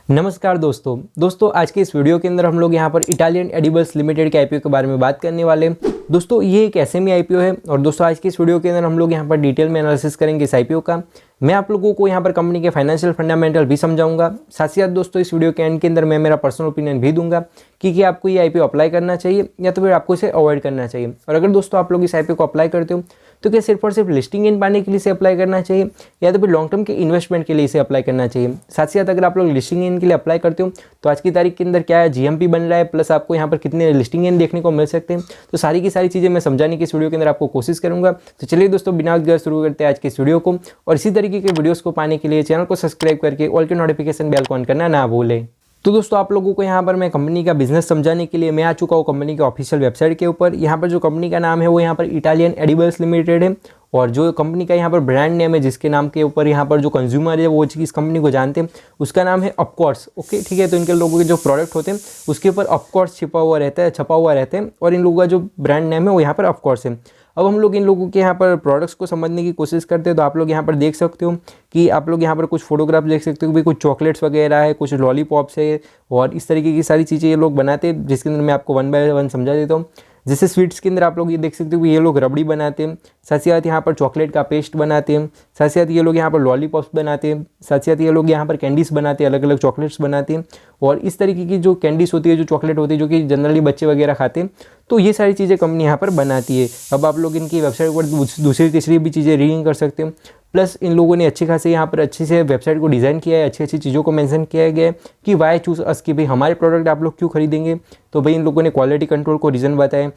नमस्कार दोस्तों आज के इस वीडियो के अंदर हम लोग यहाँ पर इटालियन एडिबल्स लिमिटेड के आईपीओ के बारे में बात करने वाले हैं। दोस्तों ये एक एसएमई आईपीओ है और दोस्तों आज की इस वीडियो के अंदर हम लोग यहाँ पर डिटेल में एनालिसिस करेंगे इस आईपीओ का। मैं आप लोगों को यहाँ पर कंपनी के फाइनेंशियल फंडामेंटल भी समझाऊंगा। साथ ही साथ दोस्तों इस वीडियो के एंड के अंदर मैं मेरा पर्सनल ओपिनियन भी दूंगा कि आपको ये आईपीओ अप्लाई करना चाहिए या तो फिर आपको इसे अवॉइड करना चाहिए। और अगर दोस्तों आप लोग इस आईपीओ को अप्लाई करते हो तो क्या सिर्फ और सिर्फ लिस्टिंग इन पाने के लिए इसे अप्लाई करना चाहिए या तो फिर लॉन्ग टर्म के इन्वेस्टमेंट के लिए इसे अप्लाई करना चाहिए। साथ ही साथ अगर आप लोग लिस्टिंग इन के लिए अप्लाई करते हो तो आज की तारीख के अंदर क्या है जीएमपी बन रहा है, प्लस आपको यहाँ पर कितने लिस्टिंग इन देखने को मिल सकते हैं। तो सारी की सारी चीज़ें मैं समझाने की इस वीडियो के अंदर आपको कोशिश करूँगा। तो चलिए दोस्तों बिना वक्त शुरू करते हैं आज की इस वीडियो को। और इसी तरीके के वीडियोज़ को पाने के लिए चैनल को सब्सक्राइब करके ऑल के नोटिफिकेशन बेल को ऑन करना ना भूलें। तो दोस्तों आप लोगों को यहाँ पर मैं कंपनी का बिजनेस समझाने के लिए मैं आ चुका हूँ कंपनी के ऑफिशियल वेबसाइट के ऊपर। यहाँ पर जो कंपनी का नाम है वो यहाँ पर इटालियन एडिबल्स लिमिटेड है और जो कंपनी का यहाँ पर ब्रांड नेम है जिसके नाम के ऊपर यहाँ पर जो कंज्यूमर है वो इस कंपनी को जानते हैं उसका नाम है ऑफकोर्स। ओके ठीक है, तो इनके लोगों के जो प्रोडक्ट होते हैं उसके ऊपर ऑफकोर्स छपा हुआ रहता है और इन लोगों का जो ब्रांड नेम है वो यहाँ पर ऑफकोर्स है। अब हम लोग इन लोगों के यहाँ पर प्रोडक्ट्स को समझने की कोशिश करते हैं। तो आप लोग यहाँ पर देख सकते हो कि आप लोग यहाँ पर कुछ फोटोग्राफ देख सकते हो कि कुछ चॉकलेट्स वगैरह है, कुछ लॉलीपॉप्स है और इस तरीके की सारी चीज़ें ये लोग बनाते हैं, जिसके अंदर मैं आपको वन बाय वन समझा देता हूँ। जैसे स्वीट्स के अंदर आप लोग ये देख सकते हो कि ये लोग रबड़ी बनाते हैं, साथ ही साथ यहाँ पर चॉकलेट का पेस्ट बनाते हैं, साथ ही साथ ये लोग यहाँ पर लॉलीपॉप्स बनाते हैं, साथ ही साथ ये लोग यहाँ पर कैंडीज़ बनाते हैं, अलग अलग चॉकलेट्स बनाते हैं। और इस तरीके की जो कैंडीज़ होती है, जो चॉकलेट होती है, जो कि जनरली बच्चे वगैरह खाते हैं, तो ये सारी चीज़ें कंपनी यहाँ पर बनाती है। अब आप लोग इनकी वेबसाइट पर दूसरी तीसरी भी चीज़ें रीडिंग कर सकते हैं। प्लस इन लोगों ने अच्छे खासे यहाँ पर अच्छे से वेबसाइट को डिज़ाइन किया है, अच्छी अच्छी चीज़ों को मेंशन किया गया है कि वाई चूज़ अस, कि भाई हमारे प्रोडक्ट आप लोग क्यों खरीदेंगे। तो भाई इन लोगों ने क्वालिटी कंट्रोल को रीज़न बताया,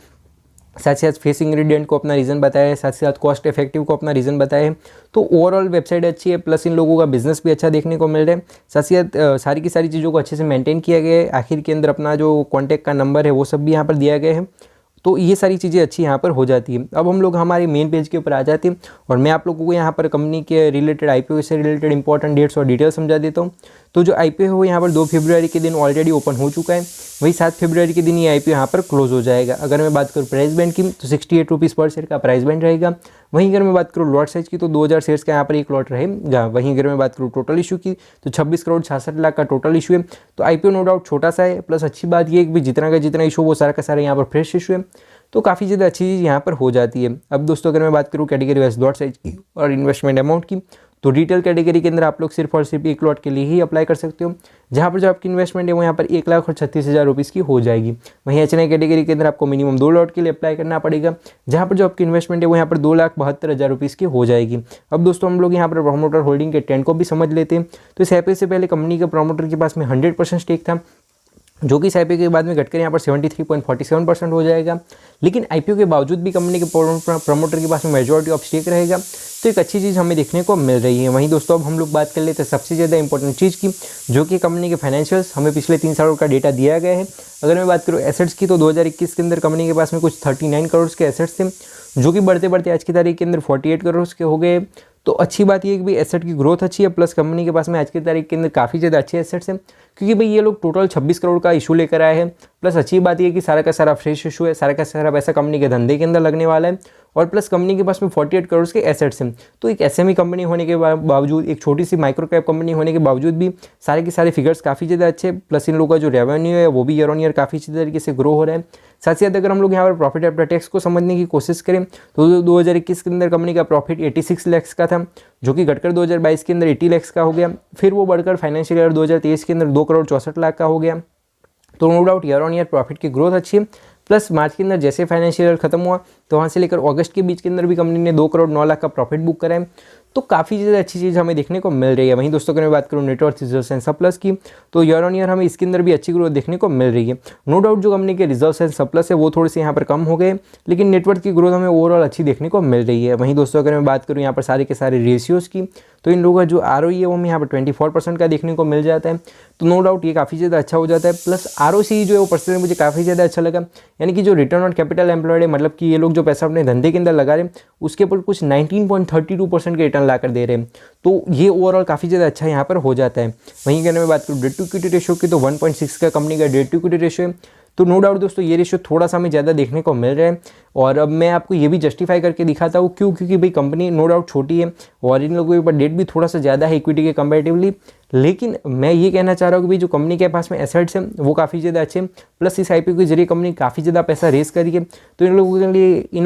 साथ ही साथ फेस इंग्रेडिएंट को अपना रीज़न बताया है, साथ ही साथ कॉस्ट इफेक्टिव को अपना रीज़न बताया है। तो ओवरऑल वेबसाइट अच्छी है, प्लस इन लोगों का बिजनेस भी अच्छा देखने को मिल रहा है। साथ ही साथ सारी की सारी चीज़ों को अच्छे से मेंटेन किया गया है। आखिर के अंदर अपना जो कॉन्टैक्ट का नंबर है वो सब भी यहाँ पर दिया गया है। तो ये सारी चीज़ें अच्छी यहाँ पर हो जाती है। अब हम लोग हमारे मेन पेज के ऊपर आ जाते हैं और मैं आप लोगों को यहाँ पर कंपनी के रिलेटेड आईपीओ से रिलेटेड इंपॉर्टेंट डेट्स और डिटेल समझा देता हूँ। तो जो आईपीओ है वो यहाँ पर 2 फरवरी के दिन ऑलरेडी ओपन हो चुका है, वही 7 फरवरी के दिन ये आईपीओ यहाँ पर क्लोज हो जाएगा। अगर मैं बात करूँ प्राइस बैंड की तो 68 रुपीज़ पर शेयर का प्राइस बैंड रहेगा। वहीं अगर मैं बात करूँ लॉट साइज की तो 2000 शेयर्स का यहाँ पर एक लॉट रहेगा। वहीं अगर मैं बात करूँ टोटल इशू की तो 26 करोड़ 66 लाख का टोटल इशू है। तो आईपीओ नो डाउट छोटा सा है, प्लस अच्छी बात ये है कि जितना का जितना इशू वो सारा का सारा यहाँ पर फ्रेश इशू है, तो काफ़ी ज़्यादा अच्छी चीज़ यहाँ पर हो जाती है। अब दोस्तों अगर मैं बात करूँ कैटेगरी वाइज लॉट साइज की और इन्वेस्टमेंट अमाउंट की तो डिटेल कैटेगरी के अंदर आप लोग सिर्फ और सिर्फ एक लॉट के लिए ही अप्लाई कर सकते हो, जहाँ पर जो आपकी इन्वेस्टमेंट है वो यहाँ पर 1,36,000 रुपीज़ की हो जाएगी। वहीं एचएनआई कैटेगरी के अंदर आपको मिनिमम 2 लॉट के लिए अप्लाई करना पड़ेगा, जहाँ पर जो आपकी इन्वेस्टमेंट है वो यहाँ पर 2,72,000 रुपीज़ की हो जाएगी। अब दोस्तों हम लोग यहाँ पर प्रोमोटर होल्डिंग के ट्रेंड को भी समझ लेते हैं। तो इस आईपीओ से पहले कंपनी के प्रोमोटर के पास में 100% स्टेक था, जो कि इस आईपीओ के बाद में घटकर यहाँ पर 73.47% हो जाएगा। लेकिन आईपीओ के बावजूद भी कंपनी के प्रमोटर के पास में मेजॉरिटी ऑफ स्टेक रहेगा, तो एक अच्छी चीज़ हमें देखने को मिल रही है। वहीं दोस्तों अब हम लोग बात कर लेते हैं सबसे ज़्यादा इंपॉर्टेंट चीज़ की, जो कि कंपनी के फाइनेंशियल्स हमें पिछले 3 सालों का डेटा दिया गया है। अगर मैं बात करूँ एसेट्स की तो 2021 के अंदर कंपनी के पास में कुछ 39 करोड़ के एसेट्स थे, जो कि बढ़ते बढ़ते आज की तारीख के अंदर 48 करोड़ के हो गए। तो अच्छी बात ये है कि भाई एसेट की ग्रोथ अच्छी है, प्लस कंपनी के पास में आज की तारीख के अंदर काफ़ी ज़्यादा अच्छे एसेट्स हैं, क्योंकि भाई ये लोग टोटल 26 करोड़ का इशू लेकर आए हैं। प्लस अच्छी बात ये है कि सारा का सारा फ्रेश इशू है, सारा का सारा पैसा कंपनी के धंधे के अंदर लगने वाला है और प्लस कंपनी के पास में 48 करोड़ के एसेट्स हैं। तो एक एसएमई कंपनी होने के बावजूद, एक छोटी सी माइक्रो कैप कंपनी होने के बावजूद भी सारे के सारे फिगर्स काफ़ी ज़्यादा अच्छे, प्लस इन लोगों का जो रेवेन्यू है वो भी ईयर ऑन ईयर काफ़ी अच्छी तरीके से ग्रो हो रहा है। साथ ही साथ अगर हम लोग यहाँ पर प्रॉफिट आफ्टर टैक्स को समझने की कोशिश करें तो 2021 के अंदर कंपनी का प्रॉफिट 86 लाख का था, जो कि घटकर 2022 के अंदर 80 लाख का हो गया। फिर वो बढ़कर फाइनेंशियल ईयर 2023 के अंदर 2 करोड़ 64 लाख का हो गया। तो no doubt year on year profit की ग्रोथ अच्छी है। प्लस मार्च के अंदर जैसे फाइनेंशियल ईयर खत्म हुआ तो वहाँ से लेकर अगस्त के बीच के अंदर भी कंपनी ने 2 करोड़ 9 लाख का प्रॉफिट बुक करा है। तो काफ़ी ज़्यादा अच्छी चीज़ हमें देखने को मिल रही है। वहीं दोस्तों अगर मैं बात करूँ नेटवर्थ रिजर्व्स एंड सरप्लस की तो ईयर ऑन ईयर हमें इसके अंदर भी अच्छी ग्रोथ देखने को मिल रही है। नो डाउट जो कंपनी के रिजर्व्स एंड सरप्लस है वो थोड़े से यहाँ पर कम हो गए, लेकिन नेटवर्थ की ग्रोथ हमें ओवरऑल अच्छी देखने को मिल रही है। वहीं दोस्तों अगर मैं बात करूँ यहाँ पर सारे के सारे रेशियोज़ की तो इन लोगों का जो ROE है वो हमें यहाँ पर 24% का देखने को मिल जाता है। तो नो डाउट ये काफ़ी ज़्यादा अच्छा हो जाता है। प्लस ROC जो है वो पर्सनली मुझे काफ़ी ज़्यादा अच्छा लगा, यानी कि जो रिटर्न ऑन कैपिटल एम्प्लॉयड है, मतलब कि ये लोग जो पैसा अपने धंधे के अंदर लगा रहे हैं उसके ऊपर कुछ 19.32% के रिटर्न ला कर दे रहे हैं। तो ये ओवरऑल काफ़ी ज़्यादा अच्छा यहाँ पर हो जाता है। वहीं अगर मैं बात करूँ डेट टू इक्विटी रेशियो की तो 1.6 का कंपनी का डेट टू इक्विटी रेशियो है। तो नो डाउट दोस्तों ये रेशियो थोड़ा सा हमें ज़्यादा देखने को मिल रहा है। और अब मैं आपको ये भी जस्टिफाई करके दिखाता हूँ क्यों, क्योंकि भाई कंपनी नो डाउट छोटी है और इन लोगों के ऊपर डेट भी थोड़ा सा ज़्यादा है इक्विटी के कंपैरेटिवली, लेकिन मैं ये कहना चाह रहा हूँ कि भाई जो कंपनी के पास में एसेट्स हैं वो काफ़ी ज़्यादा अच्छे हैं, प्लस इस आईपीओ के जरिए कंपनी काफ़ी ज़्यादा पैसा रेस करी है। तो इन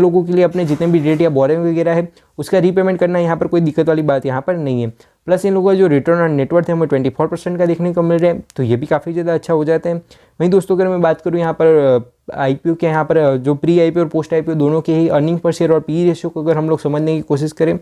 लोगों के लिए अपने जितने भी डेट या बोरिंग वगैरह है उसका रीपेमेंट करना यहाँ पर कोई दिक्कत वाली बात यहाँ पर नहीं है। प्लस इन लोगों का जो रिटर्न ऑन नेटवर्थ है वो 24% का देखने को मिल रहा है, तो ये भी काफ़ी ज़्यादा अच्छा हो जाता है। वहीं दोस्तों अगर मैं बात करूँ यहाँ पर आईपीओ के यहाँ पर जो प्री आईपीओ और पोस्ट आईपीओ दोनों के ही अर्निंग पर शेयर और पी रेशियो को अगर हम लोग समझने की कोशिश करें,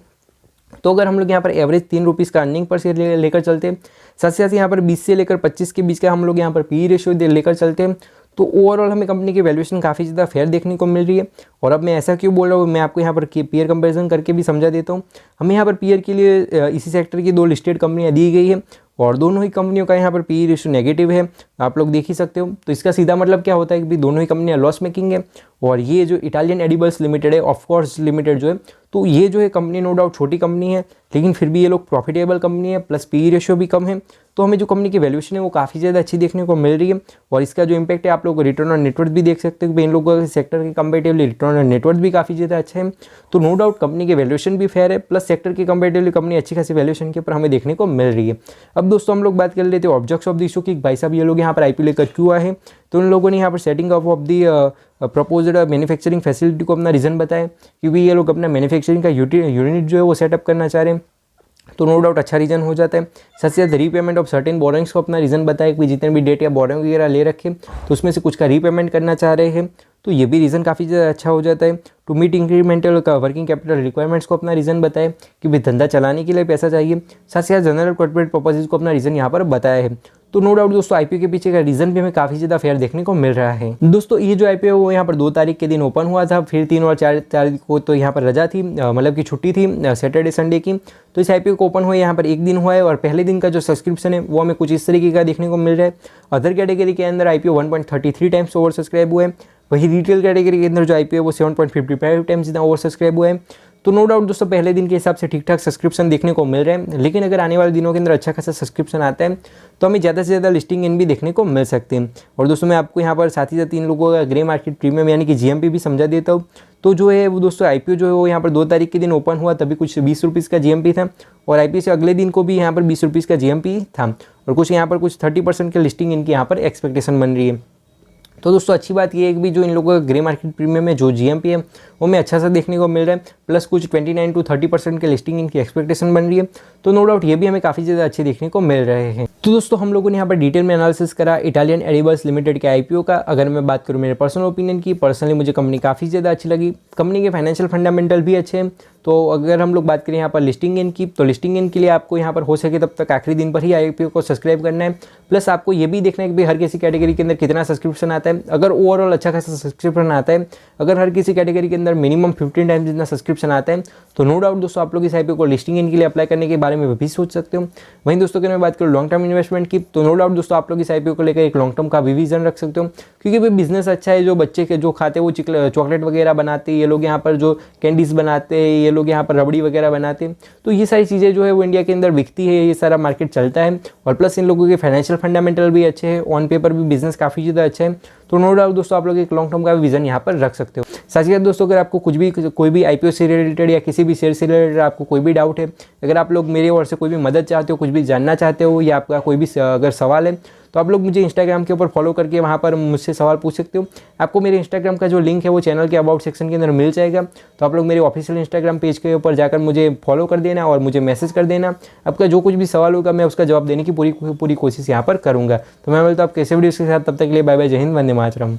तो अगर हम लोग यहाँ पर एवरेज 3 रुपीज़ का अर्निंग पर शेयर लेकर चलते हैं, साथ ही साथ यहाँ पर 20 से लेकर 25 के बीच का हम लोग यहाँ पर पी रेशियो लेकर चलते हैं, तो ओवरऑल हमें कंपनी की वैल्यूएशन काफ़ी ज़्यादा फेयर देखने को मिल रही है। और अब मैं ऐसा क्यों बोल रहा हूँ, मैं आपको यहाँ पर पीयर कंपैरिजन करके भी समझा देता हूँ। हमें यहाँ पर पीयर के लिए इसी सेक्टर की 2 लिस्टेड कंपनियाँ दी गई है और दोनों ही कंपनियों का यहाँ पर पी रेशियो नेगेटिव है, आप लोग देख ही सकते हो। तो इसका सीधा मतलब क्या होता है कि दोनों ही कंपनियाँ लॉस मेकिंग है। और ये जो इटालियन एडिबल्स लिमिटेड है, ऑफकोर्स लिमिटेड जो है, तो ये जो है कंपनी नो डाउट छोटी कंपनी है, लेकिन फिर भी ये लोग प्रॉफिटेबल कंपनी है, प्लस पी रेशियो भी कम है। तो हमें जो कंपनी की वैल्यूएशन है वो काफ़ी ज़्यादा अच्छी देखने को मिल रही है। और इसका जो इम्पैक्ट है आप लोग रिटर्न ऑन नेटवर्थ भी देख सकते हो कि इन लोगों के सेक्टर के कंपेरेटिवली रिटर्न ऑन नेटवर्थ भी काफ़ी ज़्यादा अच्छा है। तो नो डाउट कंपनी की वैल्यूएशन भी फेयर है, प्लस सेक्टर के कंपेरेटिवली कंपनी अच्छी खासी वैल्यूएशन के ऊपर हमें देखने को मिल रही है। अब दोस्तों हम लोग बात कर लेते हैं ऑब्जेक्ट्स ऑफ द इशू कि भाई साहब ये लोग यहाँ पर आईपीओ लेकर क्यों आए हैं। तो उन लोगों ने यहाँ पर setting up of the proposed manufacturing facility को अपना रीज़न बताया, क्योंकि ये लोग अपना मैन्युफैक्चरिंग का यूनिट जो है वो सेटअप करना चाह रहे हैं, तो नो डाउट अच्छा रीज़न हो जाता है। साथ ही साथ रीपेमेंट ऑफ सर्टेन बोरिंग्स को अपना रीज़न बताया कि जितने भी डेट या बोरिंग वगैरह ले रखे तो उसमें से कुछ का रीपेमेंट करना चाह रहे हैं, तो ये भी रीज़न काफ़ी ज़्यादा अच्छा हो जाता है। टू मीट इंक्रीमेंटल का वर्किंग कैपिटल रिक्वायरमेंट्स को अपना रीज़न बताया कि भाई धंधा चलाने के लिए पैसा चाहिए। साथ ही साथ जनरल कॉर्पोरेट पर्पसेस को अपना रीज़न यहाँ पर बताया है। तो नो डाउट दोस्तों आईपीओ के पीछे का रीज़न भी हमें काफ़ी ज़्यादा फेयर देखने को मिल रहा है। दोस्तों ये जो आईपीओ वो यहाँ पर 2 तारीख के दिन ओपन हुआ था, फिर 3 और 4 तारीख को तो यहाँ पर रजा थी, मतलब कि छुट्टी थी सैटरडे संडे की। तो इस आईपीओ को ओपन हुए यहाँ पर 1 दिन हुआ है और पहले दिन का जो सब्सक्रिप्शन है वो हमें कुछ इस तरीके का देखने को मिल रहा है। अदर कैटेगरी के अंदर आईपीओ 1.33 टाइम्स ओवर सब्सक्राइब हुए हैं, वही रिटेल कैटेगरी के अंदर जो आईपीओ वो 7.55 टाइम्स जितना ओवर सब्सक्राइब हुआ है। तो नो डाउट दोस्तों पहले दिन के हिसाब से ठीक ठाक सब्सक्रिप्शन देखने को मिल रहे हैं, लेकिन अगर आने वाले दिनों के अंदर अच्छा खासा सब्सक्रिप्शन आता है तो हमें ज़्यादा से ज़्यादा लिस्टिंग इन भी देखने को मिल सकते हैं। और दोस्तों मैं आपको यहाँ पर साथ ही साथ इन लोगों का ग्रे मार्केट प्रीमियम यानी कि जीएमपी भी समझा देता हूँ। तो जो है वो दोस्तों आईपीओ जो है वो यहाँ पर 2 तारीख के दिन ओपन हुआ, तभी कुछ 20 रुपीज़ का जीएमपी था और आईपीओ से अगले दिन को भी यहाँ पर 20 रुपीज़ का जीएमपी था और कुछ यहाँ पर कुछ 30% की लिस्टिंग इनकी यहाँ पर एक्सपेक्टेशन बन रही है। तो दोस्तों अच्छी बात ये है कि भी जो इन लोगों का ग्रे मार्केट प्रीमियम में जो जीएमपी है वो हमें अच्छा सा देखने को मिल रहा है, प्लस कुछ 29 to 30% के लिस्टिंग इनकी एक्सपेक्टेशन बन रही है। तो नो डाउट ये भी हमें काफ़ी ज़्यादा अच्छे देखने को मिल रहे हैं। तो दोस्तों हम लोगों ने यहाँ पर डिटेल में एनालिसिस करा इटालियन एडिबल्स लिमिटेड के आईपीओ का। अगर मैं बात करूँ मेरे पर्सनल ओपिनियन की, पर्सनली मुझे कंपनी काफ़ी ज़्यादा अच्छी लगी, कंपनी के फाइनेंशियल फंडामेंटल भी अच्छे हैं। तो अगर हम लोग बात करें यहाँ पर लिस्टिंग इन की, तो लिस्टिंग इन के लिए आपको यहाँ पर हो सके तब तक आखिरी दिन पर ही आईपीओ को सब्सक्राइब करना है, प्लस आपको ये भी देखना है कि भाई हर किसी कैटेगरी के अंदर कितना सब्सक्रिप्शन आता है। अगर ओवरऑल अच्छा खासा सब्सक्रिप्शन आता है, अगर हर किसी कैटेगरी के अंदर मिनिमम 15 टाइम्स जितना सब्सक्रिप्शन आता है, तो नो डाउट दोस्तों आप लोग इस आईपीओ को लिस्टिंग इन के लिए अप्लाई करने के बारे में भी सोच सकते हो। वहीं दोस्तों अगर मैं बात करूँ लॉन्ग टर्म इन्वेस्टमेंट की, तो नो डाउट दोस्तों आप लोग इस आईपीओ को लेकर एक लॉन्ग टर्म का भी विजन रख सकते हो, क्योंकि भाई बिजनेस अच्छा है। जो बच्चे के जो खाते वो चॉकलेट वगैरह बनाते हैं, ये लोग यहाँ पर जो कैंडीज़ बनाते हैं, ये लोग यहाँ पर रबड़ी वगैरह बनाते हैं, तो ये सारी चीज़ें जो है वो इंडिया के अंदर बिकती है, ये सारा मार्केट चलता है। और प्लस इन लोगों के फाइनेंशियल फंडामेंटल भी अच्छे हैं, ऑन पेपर भी बिजनेस काफ़ी ज़्यादा अच्छा है। तो नो डाउट दोस्तों आप लोग एक लॉन्ग टर्म का विजन यहाँ पर रख सकते हो। साथ ही साथ दोस्तों अगर आपको कोई भी आईपीओ से रिलेटेड या किसी भी शेयर से रिलेटेड आपको कोई भी डाउट है, अगर आप लोग मेरे ओर से कोई भी मदद चाहते हो, कुछ भी जानना चाहते हो, या आपका कोई भी अगर सवाल है, तो आप लोग मुझे इंस्टाग्राम के ऊपर फॉलो करके वहाँ पर मुझसे सवाल पूछ सकते हो। आपको मेरे इंस्टाग्राम का जो लिंक है वो चैनल के अबाउट सेक्शन के अंदर मिल जाएगा। तो आप लोग मेरे ऑफिशियल इंस्टाग्राम पेज के ऊपर जाकर मुझे फॉलो कर देना और मुझे मैसेज कर देना। आपका जो कुछ भी सवाल होगा मैं उसका जवाब देने की पूरी कोशिश यहाँ पर करूँगा। तो मैं बोलता हूँ आप कैसे वीडियोज़ के साथ, तब तक के लिए बाय बाय, जय हिंद, वंदे मातरम।